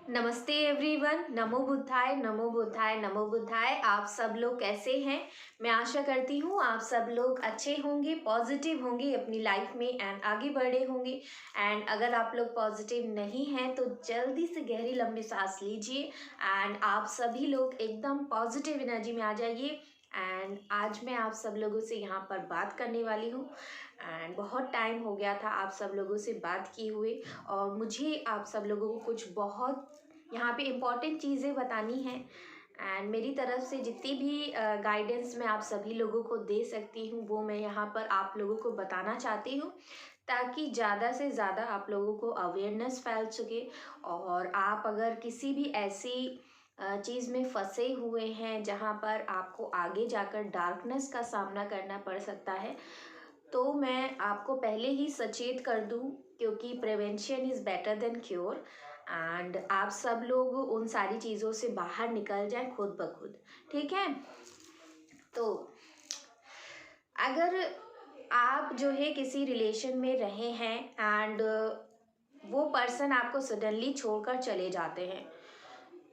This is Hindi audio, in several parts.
नमस्ते एवरीवन। नमो बुद्धाय नमो बुद्धाय नमो बुद्धाय। आप सब लोग कैसे हैं? मैं आशा करती हूँ आप सब लोग अच्छे होंगे, पॉजिटिव होंगे अपनी लाइफ में एंड आगे बढ़े होंगे। एंड अगर आप लोग पॉजिटिव नहीं हैं तो जल्दी से गहरी लंबी सांस लीजिए एंड आप सभी लोग एकदम पॉजिटिव एनर्जी में आ जाइए। एंड आज मैं आप सब लोगों से यहाँ पर बात करने वाली हूँ एंड बहुत टाइम हो गया था आप सब लोगों से बात किए हुए और मुझे आप सब लोगों को कुछ बहुत यहाँ पे इम्पॉर्टेंट चीज़ें बतानी हैं। एंड मेरी तरफ से जितनी भी गाइडेंस मैं आप सभी लोगों को दे सकती हूँ वो मैं यहाँ पर आप लोगों को बताना चाहती हूँ, ताकि ज़्यादा से ज़्यादा आप लोगों को अवेयरनेस फैल सके। और आप अगर किसी भी ऐसी चीज़ में फंसे हुए हैं जहाँ पर आपको आगे जाकर डार्कनेस का सामना करना पड़ सकता है, तो मैं आपको पहले ही सचेत कर दूं, क्योंकि prevention is better than cure. And आप सब लोग उन सारी चीज़ों से बाहर निकल जाएं खुद ब खुद। ठीक है? तो अगर आप जो है किसी रिलेशन में रहे हैं एंड वो पर्सन आपको सडनली छोड़कर चले जाते हैं,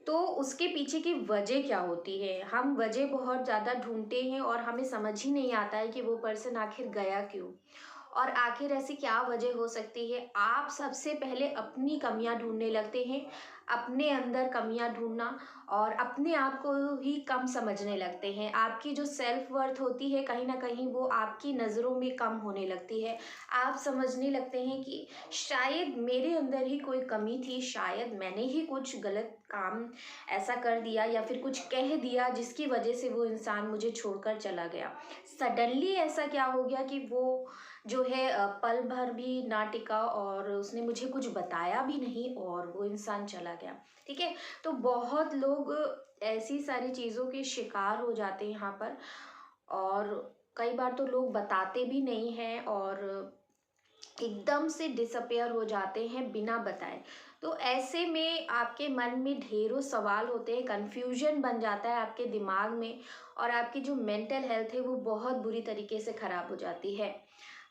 तो उसके पीछे की वजह क्या होती है? हम वजह बहुत ज़्यादा ढूंढते हैं और हमें समझ ही नहीं आता है कि वो पर्सन आखिर गया क्यों और आखिर ऐसी क्या वजह हो सकती है। आप सबसे पहले अपनी कमियां ढूंढने लगते हैं, अपने अंदर कमियां ढूंढना और अपने आप को ही कम समझने लगते हैं। आपकी जो सेल्फ वर्थ होती है कहीं ना कहीं वो आपकी नज़रों में कम होने लगती है। आप समझने लगते हैं कि शायद मेरे अंदर ही कोई कमी थी, शायद मैंने ही कुछ गलत काम ऐसा कर दिया या फिर कुछ कह दिया जिसकी वजह से वो इंसान मुझे छोड़कर चला गया। सडनली ऐसा क्या हो गया कि वो जो है पल भर भी ना टिका और उसने मुझे कुछ बताया भी नहीं और वो इंसान चला गया। ठीक है? तो बहुत लोग ऐसी सारी चीज़ों के शिकार हो जाते हैं यहाँ पर, और कई बार तो लोग बताते भी नहीं हैं और एकदम से डिसअपेयर हो जाते हैं बिना बताए। तो ऐसे में आपके मन में ढेरों सवाल होते हैं, कन्फ्यूजन बन जाता है आपके दिमाग में और आपकी जो मेंटल हेल्थ है वो बहुत बुरी तरीके से ख़राब हो जाती है।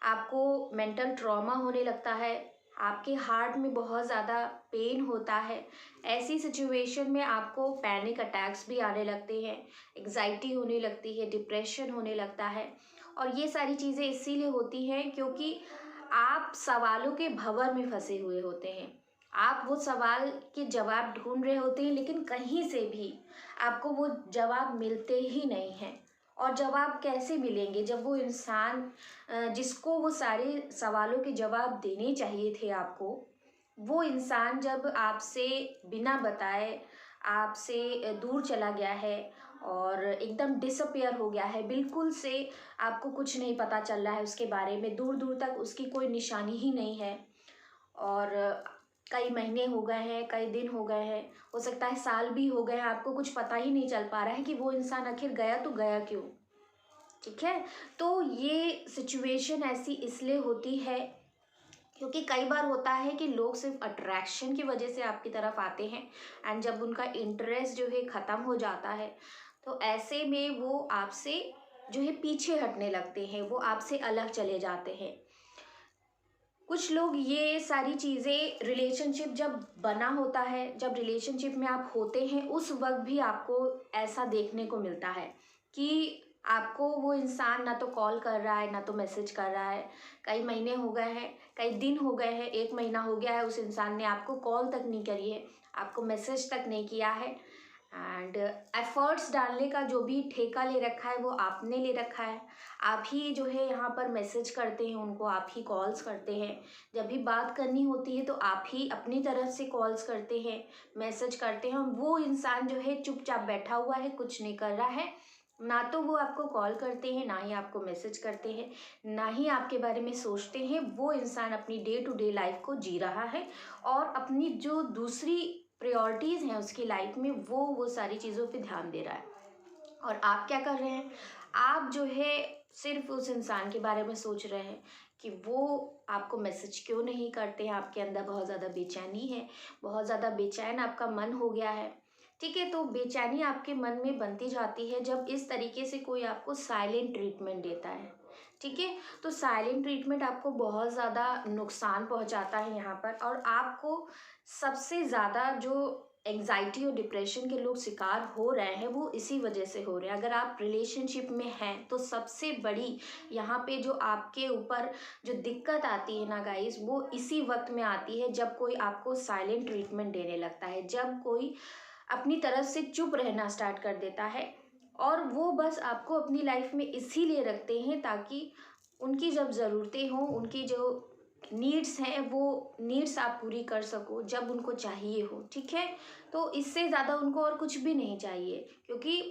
आपको मेंटल ट्रॉमा होने लगता है, आपके हार्ट में बहुत ज़्यादा पेन होता है। ऐसी सिचुएशन में आपको पैनिक अटैक्स भी आने लगते हैं, एग्जाइटी होने लगती है, डिप्रेशन होने लगता है। और ये सारी चीज़ें इसीलिए होती हैं क्योंकि आप सवालों के भंवर में फंसे हुए होते हैं। आप वो सवाल के जवाब ढूंढ रहे होते हैं लेकिन कहीं से भी आपको वो जवाब मिलते ही नहीं हैं। और जवाब कैसे मिलेंगे जब वो इंसान जिसको वो सारे सवालों के जवाब देने चाहिए थे आपको, वो इंसान जब आपसे बिना बताए आपसे दूर चला गया है और एकदम डिसअपेयर हो गया है, बिल्कुल से आपको कुछ नहीं पता चल रहा है उसके बारे में, दूर दूर तक उसकी कोई निशानी ही नहीं है और कई महीने हो गए हैं, कई दिन हो गए हैं, हो सकता है साल भी हो गए हैं, आपको कुछ पता ही नहीं चल पा रहा है कि वो इंसान आखिर गया तो गया क्यों। ठीक है? तो ये सिचुएशन ऐसी इसलिए होती है क्योंकि कई बार होता है कि लोग सिर्फ अट्रैक्शन की वजह से आपकी तरफ आते हैं एंड जब उनका इंटरेस्ट जो है ख़त्म हो जाता है तो ऐसे में वो आपसे जो है पीछे हटने लगते हैं, वो आपसे अलग चले जाते हैं। कुछ लोग ये सारी चीज़ें रिलेशनशिप जब बना होता है, जब रिलेशनशिप में आप होते हैं उस वक्त भी आपको ऐसा देखने को मिलता है कि आपको वो इंसान ना तो कॉल कर रहा है ना तो मैसेज कर रहा है। कई महीने हो गए हैं, कई दिन हो गए हैं, 1 महीना हो गया है, उस इंसान ने आपको कॉल तक नहीं करी है, आपको मैसेज तक नहीं किया है एंड एफर्ट्स डालने का जो भी ठेका ले रखा है वो आपने ले रखा है। आप ही जो है यहाँ पर मैसेज करते हैं उनको, आप ही कॉल्स करते हैं, जब भी बात करनी होती है तो आप ही अपनी तरफ से कॉल्स करते हैं, मैसेज करते हैं। वो इंसान जो है चुपचाप बैठा हुआ है, कुछ नहीं कर रहा है, ना तो वो आपको कॉल करते हैं ना ही आपको मैसेज करते हैं, ना ही आपके बारे में सोचते हैं। वो इंसान अपनी डे टू डे लाइफ को जी रहा है और अपनी जो दूसरी प्रायोरिटीज़ हैं उसकी लाइफ में वो सारी चीज़ों पे ध्यान दे रहा है। और आप क्या कर रहे हैं? आप जो है सिर्फ उस इंसान के बारे में सोच रहे हैं कि वो आपको मैसेज क्यों नहीं करते हैं। आपके अंदर बहुत ज़्यादा बेचैनी है, बहुत ज़्यादा बेचैन आपका मन हो गया है। ठीक है? तो बेचैनी आपके मन में बनती जाती है जब इस तरीके से कोई आपको साइलेंट ट्रीटमेंट देता है। ठीक है? तो साइलेंट ट्रीटमेंट आपको बहुत ज़्यादा नुकसान पहुंचाता है यहाँ पर। और आपको सबसे ज़्यादा जो एंजाइटी और डिप्रेशन के लोग शिकार हो रहे हैं वो इसी वजह से हो रहे हैं। अगर आप रिलेशनशिप में हैं तो सबसे बड़ी यहाँ पे जो आपके ऊपर जो दिक्कत आती है ना गाइस, वो इसी वक्त में आती है जब कोई आपको साइलेंट ट्रीटमेंट देने लगता है, जब कोई अपनी तरफ से चुप रहना स्टार्ट कर देता है। और वो बस आपको अपनी लाइफ में इसीलिए रखते हैं ताकि उनकी जब ज़रूरतें हों, उनकी जो नीड्स हैं वो नीड्स आप पूरी कर सको जब उनको चाहिए हो, ठीक है। तो इससे ज़्यादा उनको और कुछ भी नहीं चाहिए, क्योंकि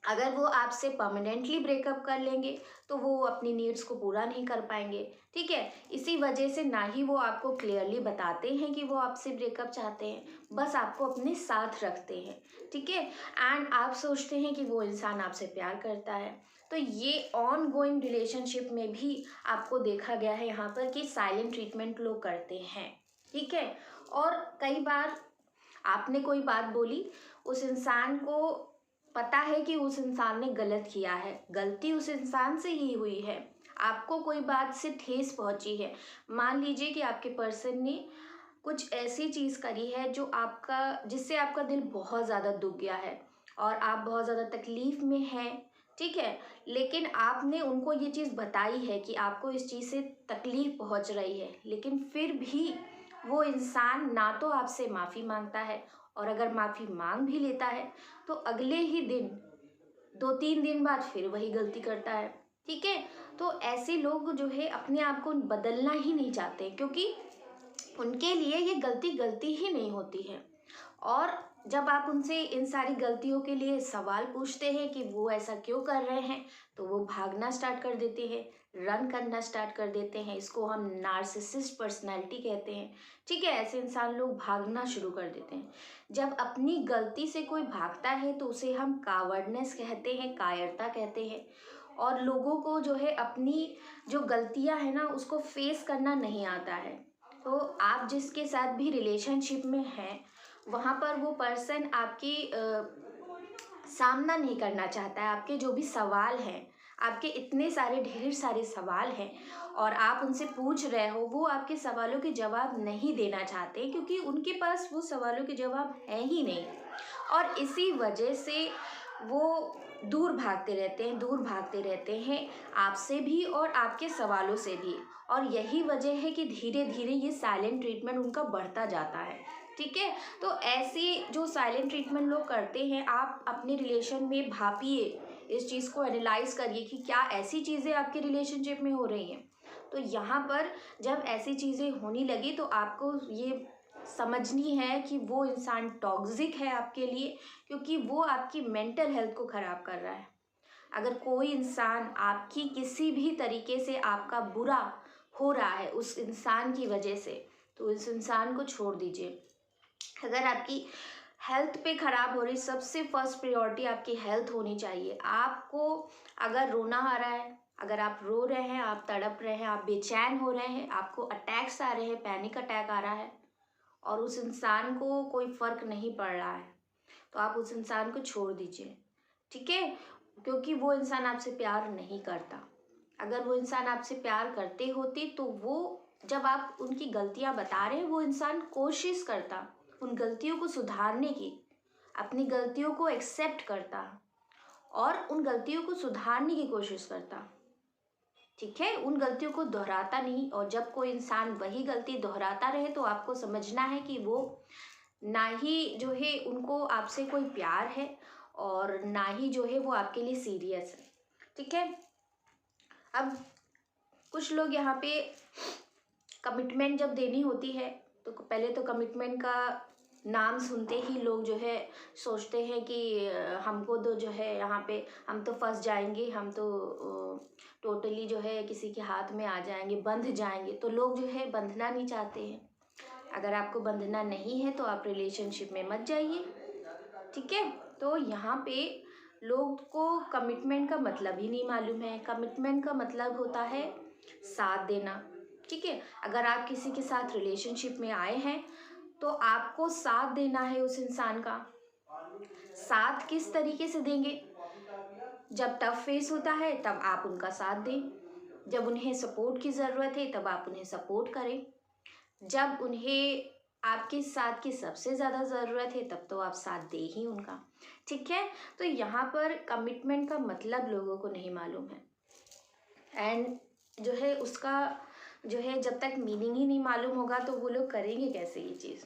अगर वो आपसे परमानेंटली ब्रेकअप कर लेंगे तो वो अपनी नीड्स को पूरा नहीं कर पाएंगे, ठीक है। इसी वजह से ना ही वो आपको क्लियरली बताते हैं कि वो आपसे ब्रेकअप चाहते हैं, बस आपको अपने साथ रखते हैं, ठीक है। एंड आप सोचते हैं कि वो इंसान आपसे प्यार करता है। तो ये ऑन गोइंग रिलेशनशिप में भी आपको देखा गया है यहाँ पर कि साइलेंट ट्रीटमेंट लोग करते हैं, ठीक है। और कई बार आपने कोई बात बोली, उस इंसान को पता है कि उस इंसान ने गलत किया है, गलती उस इंसान से ही हुई है, आपको कोई बात से ठेस पहुंची है। मान लीजिए कि आपके पर्सन ने कुछ ऐसी चीज़ करी है जो आपका जिससे आपका दिल बहुत ज़्यादा दुख गया है और आप बहुत ज़्यादा तकलीफ़ में हैं, ठीक है। लेकिन आपने उनको ये चीज़ बताई है कि आपको इस चीज़ से तकलीफ़ पहुंच रही है, लेकिन फिर भी वो इंसान ना तो आपसे माफ़ी मांगता है, और अगर माफ़ी मांग भी लेता है तो अगले ही दिन 2-3 दिन बाद फिर वही गलती करता है, ठीक है। तो ऐसे लोग जो है अपने आप को बदलना ही नहीं चाहते, क्योंकि उनके लिए ये गलती गलती ही नहीं होती है। और जब आप उनसे इन सारी गलतियों के लिए सवाल पूछते हैं कि वो ऐसा क्यों कर रहे हैं, तो वो भागना स्टार्ट कर देते हैं, रन करना स्टार्ट कर देते हैं। इसको हम नार्सिसिस्ट पर्सनैलिटी कहते हैं, ठीक है। ऐसे इंसान लोग भागना शुरू कर देते हैं। जब अपनी गलती से कोई भागता है तो उसे हम कावर्डनेस कहते हैं, कायरता कहते हैं। और लोगों को जो है अपनी जो गलतियां है ना उसको फेस करना नहीं आता है। तो आप जिसके साथ भी रिलेशनशिप में हैं वहाँ पर वो पर्सन आपकी सामना नहीं करना चाहता है। आपके जो भी सवाल हैं, आपके इतने सारे ढेर सारे सवाल हैं और आप उनसे पूछ रहे हो, वो आपके सवालों के जवाब नहीं देना चाहते, क्योंकि उनके पास वो सवालों के जवाब है ही नहीं। और इसी वजह से वो दूर भागते रहते हैं, दूर भागते रहते हैं आपसे भी और आपके सवालों से भी। और यही वजह है कि धीरे धीरे ये साइलेंट ट्रीटमेंट उनका बढ़ता जाता है, ठीक है। तो ऐसे जो साइलेंट ट्रीटमेंट लोग करते हैं, आप अपने रिलेशन में भापिए, इस चीज़ को एनालाइज करिए कि क्या ऐसी चीज़ें आपके रिलेशनशिप में हो रही हैं। तो यहाँ पर जब ऐसी चीज़ें होने लगी तो आपको ये समझनी है कि वो इंसान टॉक्सिक है आपके लिए, क्योंकि वो आपकी मेंटल हेल्थ को ख़राब कर रहा है। अगर कोई इंसान आपकी किसी भी तरीके से आपका बुरा हो रहा है उस इंसान की वजह से, तो उस इंसान को छोड़ दीजिए। अगर आपकी हेल्थ पे ख़राब हो रही, सबसे फर्स्ट प्रायोरिटी आपकी हेल्थ होनी चाहिए। आपको अगर रोना आ रहा है, अगर आप रो रहे हैं, आप तड़प रहे हैं, आप बेचैन हो रहे हैं, आपको अटैक्स आ रहे हैं, पैनिक अटैक आ रहा है और उस इंसान को कोई फ़र्क नहीं पड़ रहा है, तो आप उस इंसान को छोड़ दीजिए, ठीक है। क्योंकि वो इंसान आपसे प्यार नहीं करता। अगर वो इंसान आपसे प्यार करते होते तो वो, जब आप उनकी गलतियां बता रहे हैं, वो इंसान कोशिश करता उन गलतियों को सुधारने की, अपनी गलतियों को एक्सेप्ट करता और उन गलतियों को सुधारने की कोशिश करता, ठीक है। उन गलतियों को दोहराता नहीं। और जब कोई इंसान वही गलती दोहराता रहे तो आपको समझना है कि वो ना ही जो है उनको आपसे कोई प्यार है और ना ही जो है वो आपके लिए सीरियस है, ठीक है। अब कुछ लोग यहाँ पे कमिटमेंट जब देनी होती है तो पहले तो कमिटमेंट का नाम सुनते ही लोग जो है सोचते हैं कि हमको तो जो है यहाँ पे हम तो फंस जाएंगे, हम तो टोटली जो है किसी के हाथ में आ जाएंगे, बंध जाएंगे। तो लोग जो है बंधना नहीं चाहते हैं। अगर आपको बंधना नहीं है तो आप रिलेशनशिप में मत जाइए, ठीक है। तो यहाँ पे लोग को कमिटमेंट का मतलब ही नहीं मालूम है। कमिटमेंट का मतलब होता है साथ देना, ठीक है। अगर आप किसी के साथ रिलेशनशिप में आए हैं तो आपको साथ देना है उस इंसान का। साथ किस तरीके से देंगे? जब टफ फेस होता है तब आप उनका साथ दें, जब उन्हें सपोर्ट की ज़रूरत है तब आप उन्हें सपोर्ट करें, जब उन्हें आपके साथ की सबसे ज़्यादा ज़रूरत है तब तो आप साथ दे ही उनका। ठीक है, तो यहाँ पर कमिटमेंट का मतलब लोगों को नहीं मालूम है। एंड जो है उसका जो है जब तक मीनिंग ही नहीं मालूम होगा तो वो लोग करेंगे कैसे ये चीज़।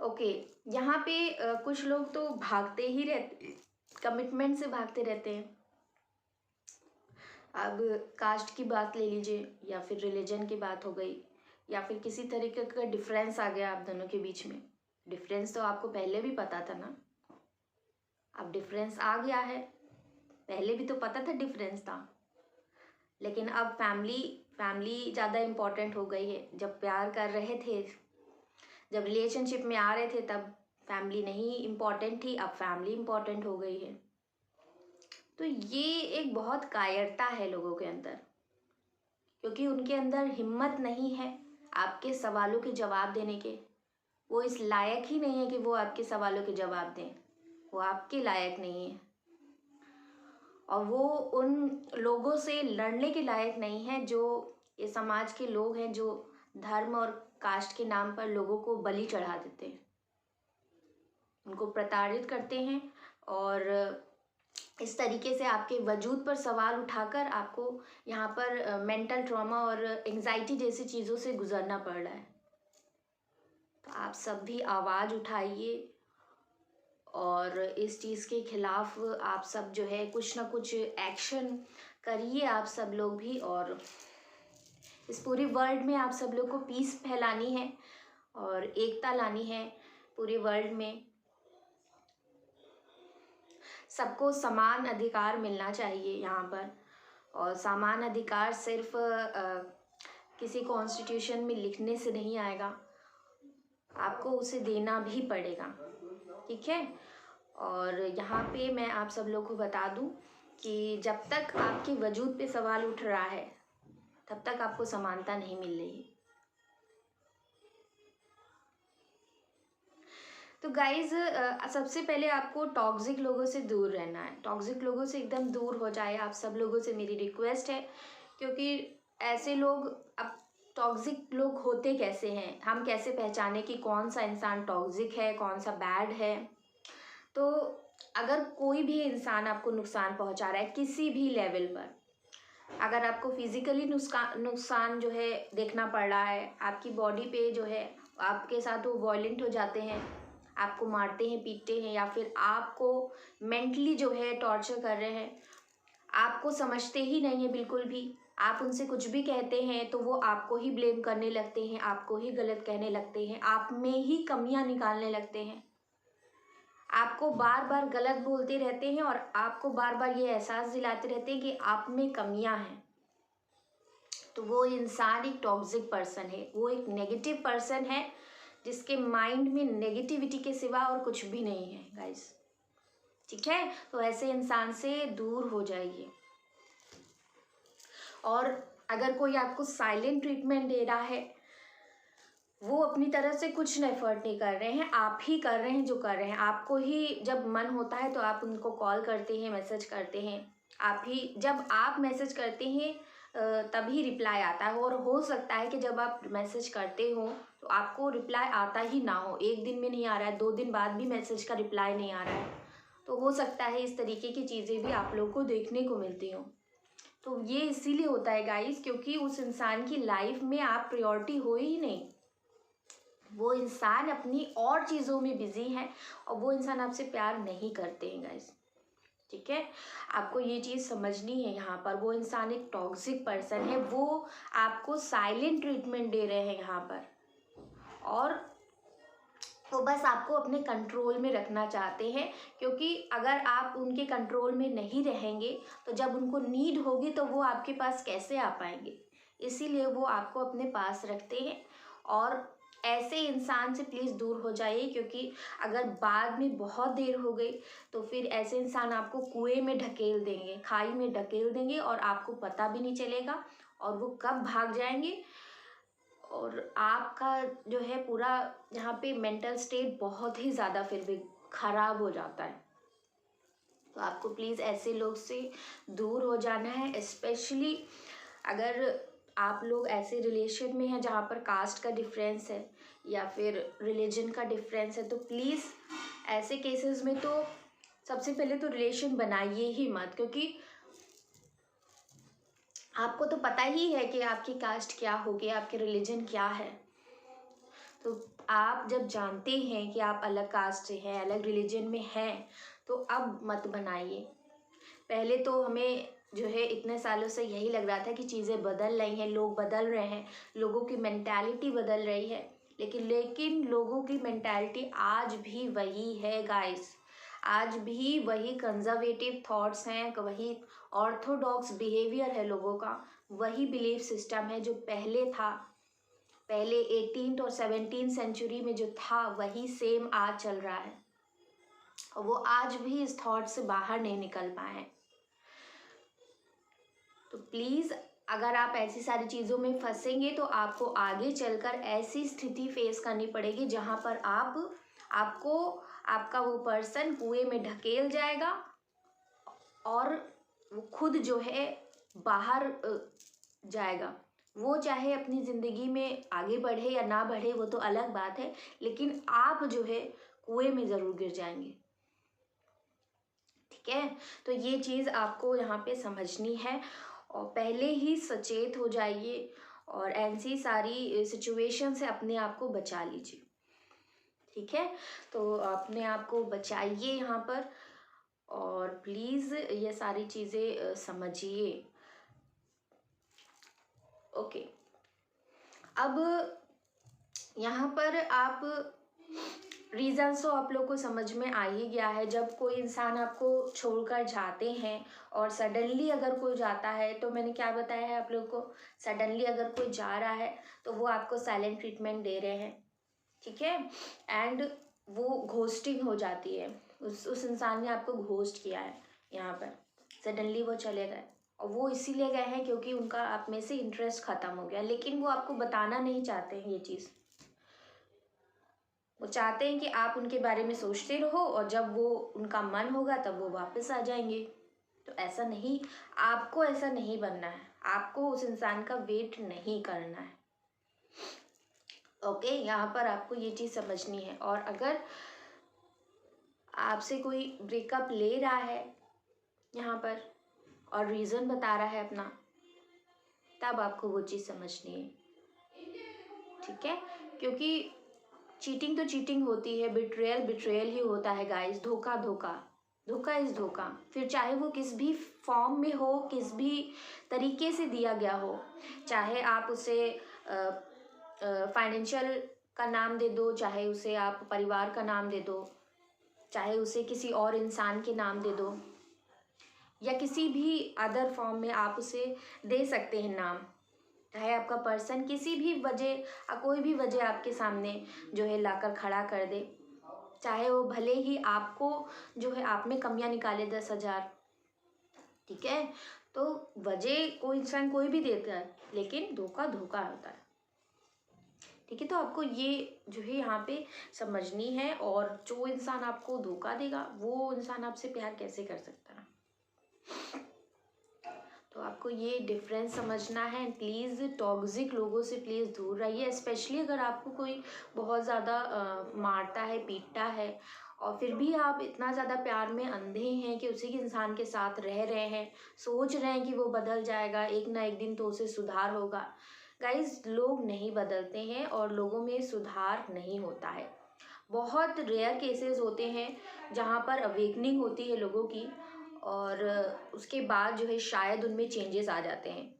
ओके, यहाँ पे कुछ लोग तो भागते ही रहते, कमिटमेंट से भागते रहते हैं। अब कास्ट की बात ले लीजिए, या फिर रिलीजन की बात हो गई, या फिर किसी तरीके का डिफरेंस आ गया आप दोनों के बीच में। डिफरेंस तो आपको पहले भी पता था ना, अब डिफरेंस आ गया है, पहले भी तो पता था डिफरेंस था, लेकिन अब फैमिली ज़्यादा इम्पोर्टेंट हो गई है। जब प्यार कर रहे थे, जब रिलेशनशिप में आ रहे थे, तब फैमिली नहीं इम्पोर्टेंट थी, अब फैमिली इम्पोर्टेंट हो गई है। तो ये एक बहुत कायरता है लोगों के अंदर, क्योंकि उनके अंदर हिम्मत नहीं है आपके सवालों के जवाब देने के। वो इस लायक ही नहीं है कि वो आपके सवालों के जवाब दें, वो आपके लायक नहीं है, और वो उन लोगों से लड़ने के लायक नहीं है जो ये समाज के लोग हैं, जो धर्म और कास्ट के नाम पर लोगों को बलि चढ़ा देते हैं, उनको प्रताड़ित करते हैं, और इस तरीके से आपके वजूद पर सवाल उठाकर आपको यहाँ पर मेंटल ट्रॉमा और एंजाइटी जैसी चीज़ों से गुजरना पड़ रहा है। तो आप सब भी आवाज़ उठाइए और इस चीज़ के खिलाफ आप सब जो है कुछ ना कुछ एक्शन करिए आप सब लोग भी, और इस पूरी वर्ल्ड में आप सब लोग को पीस फैलानी है और एकता लानी है पूरे वर्ल्ड में। सबको समान अधिकार मिलना चाहिए यहाँ पर, और समान अधिकार सिर्फ किसी कॉन्स्टिट्यूशन में लिखने से नहीं आएगा, आपको उसे देना भी पड़ेगा। ठीक है, और यहाँ पे मैं आप सब लोग को बता दूँ कि जब तक आपके वजूद पे सवाल उठ रहा है तब तक आपको समानता नहीं मिल रही है। तो गाइज सबसे पहले आपको टॉक्सिक लोगों से दूर रहना है, टॉक्सिक लोगों से एकदम दूर हो जाए आप सब लोगों से मेरी रिक्वेस्ट है, क्योंकि ऐसे लोग, अब टॉक्सिक लोग होते कैसे हैं, हम कैसे पहचाने कि कौन सा इंसान टॉक्सिक है कौन सा बैड है। तो अगर कोई भी इंसान आपको नुकसान पहुंचा रहा है किसी भी लेवल पर, अगर आपको फिजिकली नुकसान जो है देखना पड़ रहा है, आपकी बॉडी पे जो है आपके साथ वो वॉयलेंट हो जाते हैं, आपको मारते हैं पीटते हैं, या फिर आपको मेंटली जो है टॉर्चर कर रहे हैं, आपको समझते ही नहीं है बिल्कुल भी, आप उनसे कुछ भी कहते हैं तो वो आपको ही ब्लेम करने लगते हैं, आपको ही गलत कहने लगते हैं, आप में ही कमियां निकालने लगते हैं, आपको बार बार गलत बोलते रहते हैं और आपको बार बार ये एहसास दिलाते रहते हैं कि आप में कमियां हैं, तो वो इंसान एक टॉक्सिक पर्सन है, वो एक नेगेटिव पर्सन है जिसके माइंड में नेगेटिविटी के सिवा और कुछ भी नहीं है गाइस। ठीक है, तो ऐसे इंसान से दूर हो जाइए। और अगर कोई आपको साइलेंट ट्रीटमेंट दे रहा है, वो अपनी तरफ से कुछ एफर्ट नहीं कर रहे हैं, आप ही कर रहे हैं जो कर रहे हैं। आपको ही जब मन होता है तो आप उनको कॉल करते हैं, मैसेज करते हैं, आप ही जब आप मैसेज करते हैं तभी रिप्लाई आता है, और हो सकता है कि जब आप मैसेज करते हो तो आपको रिप्लाई आता ही ना हो, एक दिन में नहीं आ रहा है, 2 दिन बाद भी मैसेज का रिप्लाई नहीं आ रहा है, तो हो सकता है इस तरीके की चीज़ें भी आप लोग को देखने को मिलती हों। तो ये इसीलिए होता है गाइस, क्योंकि उस इंसान की लाइफ में आप प्रायोरिटी हो ही नहीं, वो इंसान अपनी और चीज़ों में बिजी है और वो इंसान आपसे प्यार नहीं करते हैं गाइस। ठीक है, आपको ये चीज़ समझनी है। यहाँ पर वो इंसान एक टॉक्सिक पर्सन है, वो आपको साइलेंट ट्रीटमेंट दे रहे हैं यहाँ पर, और तो बस आपको अपने कंट्रोल में रखना चाहते हैं, क्योंकि अगर आप उनके कंट्रोल में नहीं रहेंगे तो जब उनको नीड होगी तो वो आपके पास कैसे आ पाएंगे, इसीलिए वो आपको अपने पास रखते हैं। और ऐसे इंसान से प्लीज़ दूर हो जाइए, क्योंकि अगर बाद में बहुत देर हो गई तो फिर ऐसे इंसान आपको कुएं में ढकेल देंगे, खाई में ढकेल देंगे, और आपको पता भी नहीं चलेगा, और वो कब भाग जाएंगे, और आपका जो है पूरा यहाँ पे मेंटल स्टेट बहुत ही ज़्यादा फिर भी ख़राब हो जाता है। तो आपको प्लीज़ ऐसे लोग से दूर हो जाना है, स्पेशली अगर आप लोग ऐसे रिलेशन में हैं जहाँ पर कास्ट का डिफरेंस है या फिर रिलीजन का डिफरेंस है, तो प्लीज़ ऐसे केसेस में तो सबसे पहले तो रिलेशन बनाइए ही मत, क्योंकि आपको तो पता ही है कि आपकी कास्ट क्या होगी, आपके रिलीजन क्या है। तो आप जब जानते हैं कि आप अलग कास्ट से हैं, अलग रिलीजन में हैं, तो अब मत बनाइए। पहले तो हमें जो है इतने सालों से यही लग रहा था कि चीज़ें बदल रही हैं, लोग बदल रहे हैं, लोगों की मेंटालिटी बदल रही है, लेकिन लोगों की मेंटालिटी आज भी वही है गाइस। आज भी वही कंजर्वेटिव थॉट्स हैं, वही ऑर्थोडॉक्स बिहेवियर है लोगों का, वही बिलीफ सिस्टम है जो पहले था, पहले 18th और 17th सेंचुरी में जो था वही सेम आज चल रहा है, और वो आज भी इस थॉट से बाहर नहीं निकल पाए हैं। तो प्लीज़ अगर आप ऐसी सारी चीज़ों में फंसेंगे तो आपको आगे चलकर ऐसी स्थिति फेस करनी पड़ेगी जहाँ पर आपको आपका वो पर्सन कुएं में ढकेल जाएगा और वो खुद जो है बाहर जाएगा। वो चाहे अपनी ज़िंदगी में आगे बढ़े या ना बढ़े वो तो अलग बात है, लेकिन आप जो है कुएं में ज़रूर गिर जाएंगे। ठीक है, तो ये चीज़ आपको यहाँ पे समझनी है और पहले ही सचेत हो जाइए और ऐसी सारी सिचुएशन से अपने आप को बचा लीजिए। ठीक है, तो अपने आप को बचाइए यहाँ पर और प्लीज़ ये सारी चीज़ें समझिए। ओके, अब यहाँ पर आप रीज़न्स तो आप लोग को समझ में आ ही गया है। जब कोई इंसान आपको छोड़कर जाते हैं और सडनली अगर कोई जाता है, तो मैंने क्या बताया है आप लोग को, सडनली अगर कोई जा रहा है तो वो आपको साइलेंट ट्रीटमेंट दे रहे हैं। ठीक है, एंड वो घोस्टिंग हो जाती है, उस इंसान ने आपको घोस्ट किया है, यहाँ पर सडनली वो चले गए और वो इसीलिए गए हैं क्योंकि उनका आप में से इंटरेस्ट ख़त्म हो गया, लेकिन वो आपको बताना नहीं चाहते हैं ये चीज़। वो चाहते हैं कि आप उनके बारे में सोचते रहो और जब वो उनका मन होगा तब वो वापस आ जाएंगे। तो ऐसा नहीं, आपको ऐसा नहीं बनना है, आपको उस इंसान का वेट नहीं करना है। ओके, यहाँ पर आपको ये चीज़ समझनी है। और अगर आपसे कोई ब्रेकअप ले रहा है यहाँ पर और रीज़न बता रहा है अपना, तब आपको वो चीज़ समझनी है। ठीक है, क्योंकि चीटिंग तो चीटिंग होती है, बिट्रेयल ही होता है गाइस। धोखा इज़ धोखा, फिर चाहे वो किस भी फॉर्म में हो, किस भी तरीके से दिया गया हो, चाहे आप उसे फाइनेंशियल का नाम दे दो, चाहे उसे आप परिवार का नाम दे दो, चाहे उसे किसी और इंसान के नाम दे दो, या किसी भी अदर फॉर्म में आप उसे दे सकते हैं नाम। चाहे आपका पर्सन किसी भी वजह, कोई भी वजह आपके सामने जो है लाकर खड़ा कर दे, चाहे वो भले ही आपको जो है आप में कमियां निकाले 10,000। ठीक है, तो वजह कोई इंसान कोई भी देता है, लेकिन धोखा धोखा होता है। ठीक है, तो आपको ये जो है यहाँ पे समझनी है। और जो इंसान आपको धोखा देगा वो इंसान आपसे प्यार कैसे कर सकता है, तो आपको ये डिफरेंस समझना है। प्लीज़ टॉक्सिक लोगों से प्लीज़ दूर रहिए, स्पेशली अगर आपको कोई बहुत ज़्यादा मारता है, पीटता है और फिर भी आप इतना ज़्यादा प्यार में अंधे हैं कि उसी के इंसान के साथ रह रहे हैं, सोच रहे हैं कि वो बदल जाएगा, एक ना एक दिन तो उसे सुधार होगा। गाइज, लोग नहीं बदलते हैं और लोगों में सुधार नहीं होता है। बहुत रेयर केसेस होते हैं जहाँ पर अवेकनिंग होती है लोगों की और उसके बाद जो है शायद उनमें चेंजेस आ जाते हैं।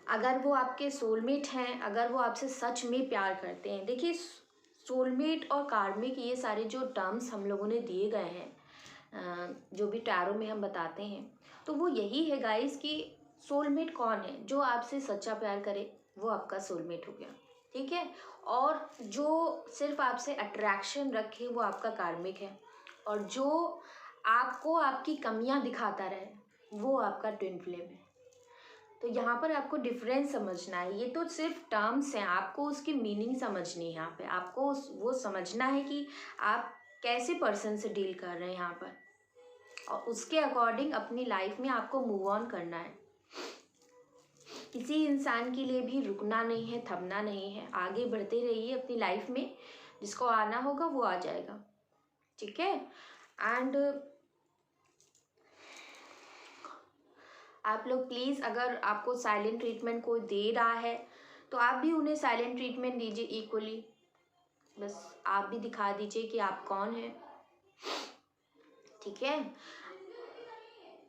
अगर वो आपके सोलमेट हैं, अगर वो आपसे सच में प्यार करते हैं, देखिए सोलमेट और कार्मिक ये सारे जो टर्म्स हम लोगों ने दिए गए हैं, जो भी टैरो में हम बताते हैं, तो वो यही है गाइस कि सोलमेट कौन है, जो आपसे सच्चा प्यार करे वो आपका सोलमेट हो गया। ठीक है, और जो सिर्फ आपसे अट्रैक्शन रखे वो आपका कार्मिक है, और जो आपको आपकी कमियां दिखाता रहे वो आपका ट्विन फ्लेम है। तो यहाँ पर आपको डिफरेंस समझना है, ये तो सिर्फ टर्म्स हैं, आपको उसकी मीनिंग समझनी है। यहाँ पे आपको वो समझना है कि आप कैसे पर्सन से डील कर रहे हैं यहाँ पर, और उसके अकॉर्डिंग अपनी लाइफ में आपको मूव ऑन करना है। किसी इंसान के लिए भी रुकना नहीं है, थमना नहीं है, आगे बढ़ते रहिए अपनी लाइफ में, जिसको आना होगा वो आ जाएगा, ठीक है। एंड आप लोग प्लीज़, अगर आपको साइलेंट ट्रीटमेंट कोई दे रहा है तो आप भी उन्हें साइलेंट ट्रीटमेंट दीजिए इक्वली। बस आप भी दिखा दीजिए कि आप कौन हैं, ठीक है।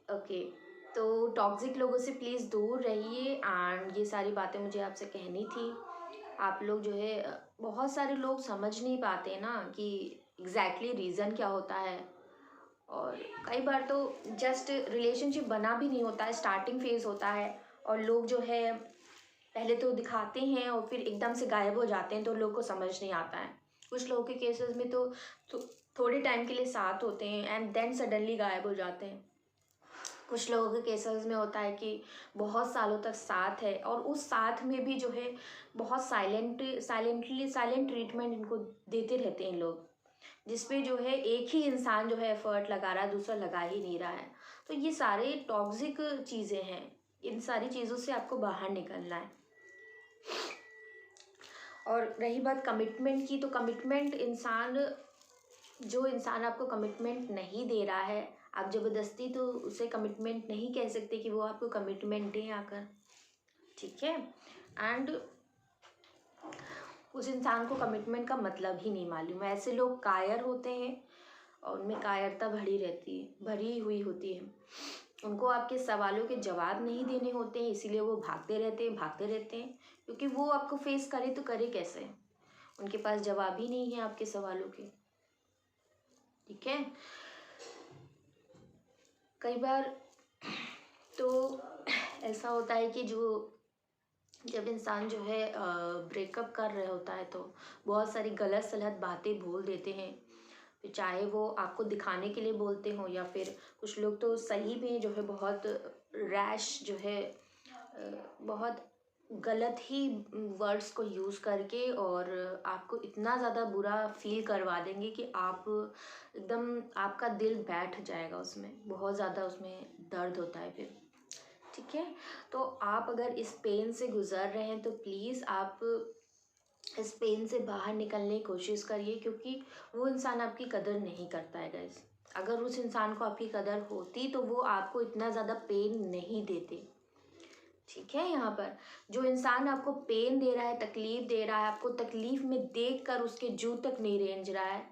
ओके, तो टॉक्सिक लोगों से प्लीज़ दूर रहिए। एंड ये सारी बातें मुझे आपसे कहनी थी। आप लोग जो है बहुत सारे लोग समझ नहीं पाते ना कि एग्जैक्टली रीज़न क्या होता है, और कई बार तो जस्ट रिलेशनशिप बना भी नहीं होता है, स्टार्टिंग फेज होता है, और लोग जो है पहले तो दिखाते हैं और फिर एकदम से गायब हो जाते हैं, तो लोग को समझ नहीं आता है। कुछ लोगों के केसेस में तो थोड़े टाइम के लिए साथ होते हैं एंड देन सडनली गायब हो जाते हैं। कुछ लोगों के केसेस में होता है कि बहुत सालों तक साथ है, और उस साथ में भी जो है बहुत साइलेंट ट्रीटमेंट इनको देते रहते हैं लोग, जिसपे जो है एक ही इंसान जो है एफर्ट लगा रहा है, दूसरा लगा ही नहीं रहा है। तो ये सारे टॉक्सिक चीज़ें हैं, इन सारी चीज़ों से आपको बाहर निकलना है। और रही बात कमिटमेंट की, तो कमिटमेंट जो इंसान आपको कमिटमेंट नहीं दे रहा है, आप ज़बरदस्ती तो उसे कमिटमेंट नहीं कह सकते कि वो आपको कमिटमेंट दें आकर, ठीक है। एंड उस इंसान को कमिटमेंट का मतलब ही नहीं मालूम है। ऐसे लोग कायर होते हैं और उनमें कायरता भरी हुई होती है। उनको आपके सवालों के जवाब नहीं देने होते हैं, इसीलिए वो भागते रहते हैं, क्योंकि वो आपको फेस करे तो करे कैसे, उनके पास जवाब ही नहीं है आपके सवालों के, ठीक है। कई बार तो ऐसा होता है कि जब इंसान जो है ब्रेकअप कर रहा होता है तो बहुत सारी गलत सलत बातें बोल देते हैं, फिर चाहे वो आपको दिखाने के लिए बोलते हों, या फिर कुछ लोग तो सही में जो है बहुत रैश जो है बहुत गलत ही वर्ड्स को यूज़ करके और आपको इतना ज़्यादा बुरा फील करवा देंगे कि आप एकदम, आपका दिल बैठ जाएगा उसमें, बहुत ज़्यादा उसमें दर्द होता है फिर, ठीक है। तो आप अगर इस पेन से गुज़र रहे हैं तो प्लीज़ आप इस पेन से बाहर निकलने की कोशिश करिए, क्योंकि वो इंसान आपकी कदर नहीं करता है गाइस। अगर उस इंसान को आपकी कदर होती तो वो आपको इतना ज़्यादा पेन नहीं देते, ठीक है। यहाँ पर जो इंसान आपको पेन दे रहा है, तकलीफ़ दे रहा है, आपको तकलीफ़ में देख कर उसके जू तक नहीं रेंज रहा है,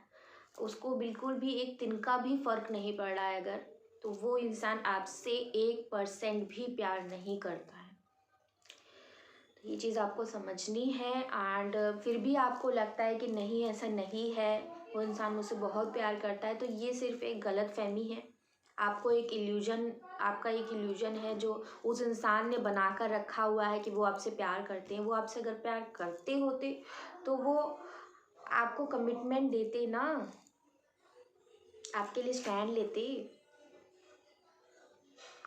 उसको बिल्कुल भी एक तिनका भी फ़र्क नहीं पड़ रहा है अगर, तो वो इंसान आपसे 1% भी प्यार नहीं करता है। तो ये चीज़ आपको समझनी है। एंड फिर भी आपको लगता है कि नहीं ऐसा नहीं है, वो इंसान मुझसे बहुत प्यार करता है, तो ये सिर्फ एक गलत फहमी है। आपका एक इल्यूजन है जो उस इंसान ने बना कर रखा हुआ है कि वो आपसे प्यार करते हैं। वो आपसे अगर प्यार करते होते तो वो आपको कमिटमेंट देते ना, आपके लिए स्टैंड लेते।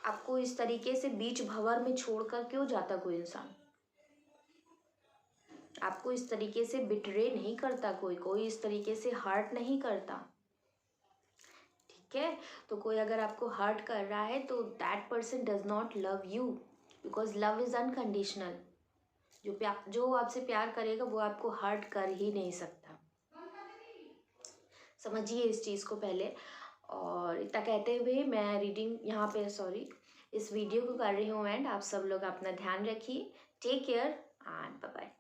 आपको इस तरीके से बीच भंवर में छोड़कर क्यों जाता कोई इंसान? आपको इस तरीके से बिट्रे नहीं करता कोई इस तरीके से हर्ट नहीं करता, ठीक है। तो कोई अगर आपको हर्ट कर रहा है तो that person does not love you, because love is unconditional. जो आपसे प्यार करेगा वो आपको हर्ट कर ही नहीं सकता, समझिए इस चीज़ को पहले। और इतना कहते हुए मैं रीडिंग यहाँ पे इस वीडियो को कर रही हूँ एंड आप सब लोग अपना ध्यान रखिए। Take care and bye bye.